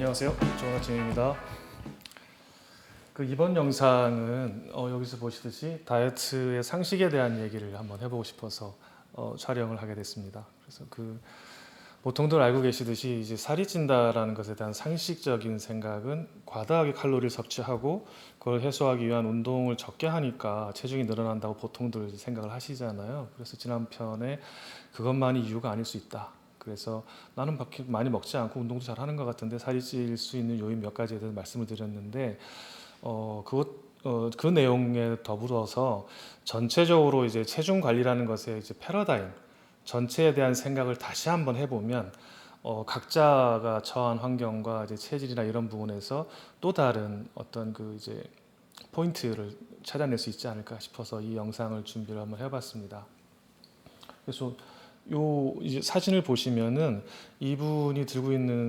안녕하세요. 조원아침입니다. 이번 영상은 여기서 보시듯이 다이어트의 상식에 대한 얘기를 한번 해보고 싶어서 촬영을 하게 됐습니다. 그래서 보통들 알고 계시듯이 이제 살이 찐다라는 것에 대한 상식적인 생각은 과다하게 칼로리를 섭취하고 그걸 해소하기 위한 운동을 적게 하니까 체중이 늘어난다고 보통들 생각을 하시잖아요. 그래서 지난 편에 그것만이 이유가 아닐 수 있다. 그래서 나는 그렇게 많이 먹지 않고 운동도 잘 하는 것 같은데 살이 찔 수 있는 요인 몇 가지에 대해서 말씀을 드렸는데 그 내용에 더불어서 전체적으로 이제 체중 관리라는 것의 이제 패러다임 전체에 대한 생각을 다시 한번 해보면 각자가 처한 환경과 이제 체질이나 이런 부분에서 또 다른 어떤 이제 포인트를 찾아낼 수 있지 않을까 싶어서 이 영상을 준비를 한번 해봤습니다. 그래서 요 이제 사진을 보시면은 이분이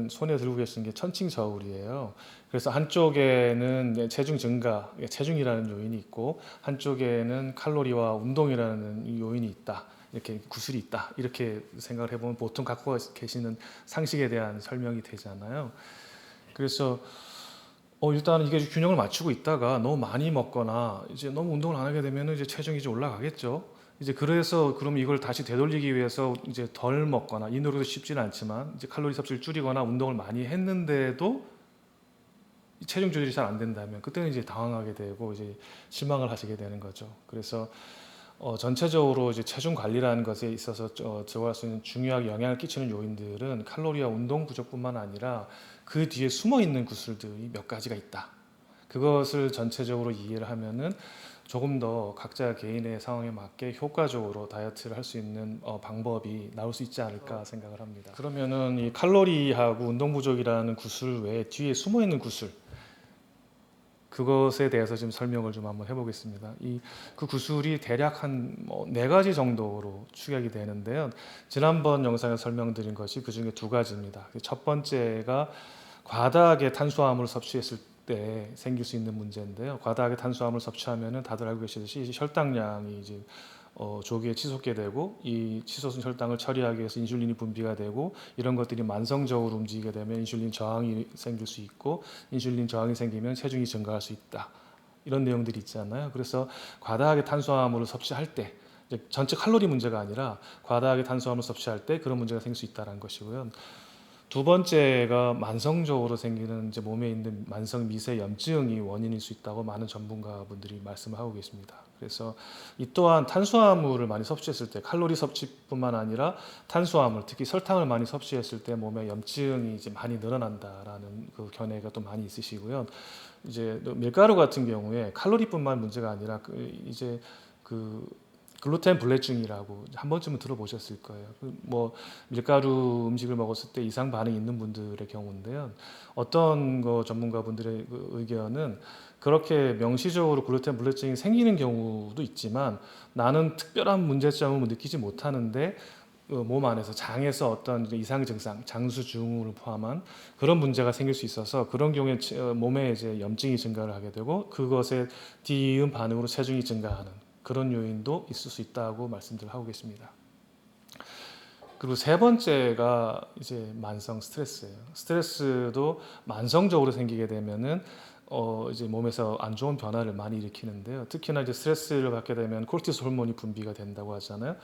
손에 들고 계신 게 천칭 저울이에요. 그래서 한쪽에는 체중 증가, 체중이라는 요인이 있고 한쪽에는 칼로리와 운동이라는 요인이 있다. 이렇게 구슬이 있다. 이렇게 생각을 해보면 보통 갖고 계시는 상식에 대한 설명이 되잖아요. 그래서 일단 이게 균형을 맞추고 있다가 너무 많이 먹거나 이제 너무 운동을 안 하게 되면 이제 체중이 이제 올라가겠죠. 이제 그래서 그럼 이걸 다시 되돌리기 위해서 이제 덜 먹거나 이 노력도 쉽지는 않지만 이제 칼로리 섭취를 줄이거나 운동을 많이 했는데도 체중 조절이 잘 안 된다면 그때는 이제 당황하게 되고 이제 실망을 하시게 되는 거죠. 그래서 전체적으로 이제 체중 관리라는 것에 있어서 저할 수 있는 중요하게 영향을 끼치는 요인들은 칼로리와 운동 부족뿐만 아니라 그 뒤에 숨어 있는 구슬들이 몇 가지가 있다. 그것을 전체적으로 이해를 하면은 조금 더 각자 개인의 상황에 맞게 효과적으로 다이어트를 할 수 있는 방법이 나올 수 있지 않을까 생각을 합니다. 그러면은 이 칼로리하고 운동 부족이라는 구슬 외에 뒤에 숨어 있는 구슬 그것에 대해서 좀 설명을 좀 한번 해보겠습니다. 그 구슬이 대략 한 네 가지 정도로 축약이 되는데요. 지난번 영상에 설명드린 것이 그 중에 두 가지입니다. 첫 번째가 과다하게 탄수화물을 섭취했을 때 생길 수 있는 문제인데요. 과다하게 탄수화물을 섭취하면은 다들 알고 계시듯이 혈당량이 이제 조기에 치솟게 되고 이 치솟은 혈당을 처리하기 위해서 인슐린이 분비가 되고 이런 것들이 만성적으로 움직이게 되면 인슐린 저항이 생길 수 있고 인슐린 저항이 생기면 체중이 증가할 수 있다. 이런 내용들이 있잖아요. 그래서 과다하게 탄수화물을 섭취할 때 전체 칼로리 문제가 아니라 과다하게 탄수화물을 섭취할 때 그런 문제가 생길 수 있다는 것이고요. 두 번째가 만성적으로 생기는 이제 몸에 있는 만성 미세 염증이 원인일 수 있다고 많은 전문가분들이 말씀을 하고 계십니다. 그래서 이 또한 탄수화물을 많이 섭취했을 때 칼로리 섭취뿐만 아니라 탄수화물, 특히 설탕을 많이 섭취했을 때 몸에 염증이 이제 많이 늘어난다라는 그 견해가 또 많이 있으시고요. 이제 밀가루 같은 경우에 칼로리뿐만 문제가 아니라 이제 글루텐 불내증이라고 한 번쯤은 들어보셨을 거예요. 밀가루 음식을 먹었을 때 이상 반응이 있는 분들의 경우인데요. 어떤 전문가분들의 의견은 그렇게 명시적으로 글루텐 불내증이 생기는 경우도 있지만 나는 특별한 문제점을 느끼지 못하는데 몸 안에서 장에서 어떤 이상 증상, 장수증후를 포함한 그런 문제가 생길 수 있어서 그런 경우에 몸에 이제 염증이 증가를 하게 되고 그것에 뒤이은 반응으로 체중이 증가하는 그런 요인도 있을 수 있다고 말씀들을 하고 계십니다. 그리고 세 번째가 이제 만성 스트레스예요. 스트레스도 만성적으로 생기게 되면은 이제 몸에서 안 좋은 변화를 많이 일으키는데요. 특히나 이제 스트레스를 받게 되면 콜티솔 호르몬이 분비가 된다고 하잖아요.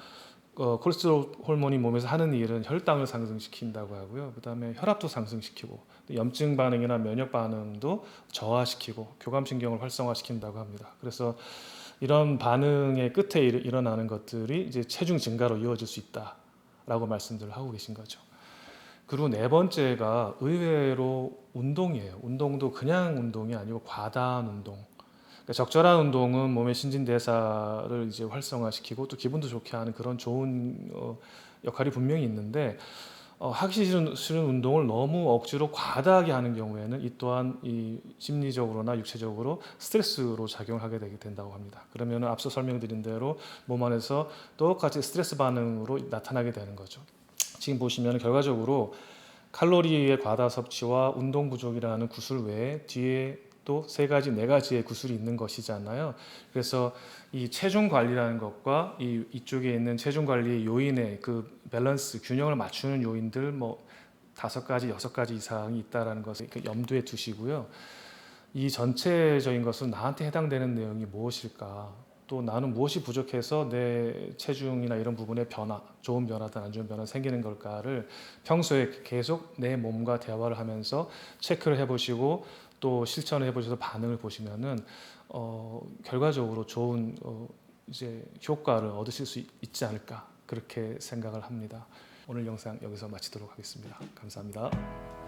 콜레스테롤 호르몬이 몸에서 하는 일은 혈당을 상승시킨다고 하고요. 그다음에 혈압도 상승시키고 염증 반응이나 면역 반응도 저하시키고 교감신경을 활성화시킨다고 합니다. 그래서 이런 반응의 끝에 일어나는 것들이 이제 체중 증가로 이어질 수 있다라고 말씀들을 하고 계신 거죠. 그리고 네 번째가 의외로 운동이에요. 운동도 그냥 운동이 아니고 과다한 운동. 그러니까 적절한 운동은 몸의 신진대사를 이제 활성화시키고 또 기분도 좋게 하는 그런 좋은 역할이 분명히 있는데 하기 싫은 운동을 너무 억지로 과다하게 하는 경우에는 이 또한 이 심리적으로나 육체적으로 스트레스로 작용을 하게 된다고 합니다. 그러면 앞서 설명드린 대로 몸 안에서 똑같이 스트레스 반응으로 나타나게 되는 거죠. 지금 보시면 결과적으로 칼로리의 과다 섭취와 운동 부족이라는 구슬 외에 뒤에 또 세 가지, 네 가지의 구슬이 있는 것이잖아요. 그래서 이 체중 관리라는 것과 이쪽에 있는 체중 관리 요인의 그 밸런스, 균형을 맞추는 요인들 5가지, 6가지 이상이 있다라는 것을 염두에 두시고요. 이 전체적인 것은 나한테 해당되는 내용이 무엇일까? 또 나는 무엇이 부족해서 내 체중이나 이런 부분에 변화, 좋은 변화든 안 좋은 변화 생기는 걸까를 평소에 계속 내 몸과 대화를 하면서 체크를 해보시고 또 실천을 해보셔서 반응을 보시면은 결과적으로 좋은 이제 효과를 얻으실 수 있지 않을까 그렇게 생각을 합니다. 오늘 영상 여기서 마치도록 하겠습니다. 감사합니다.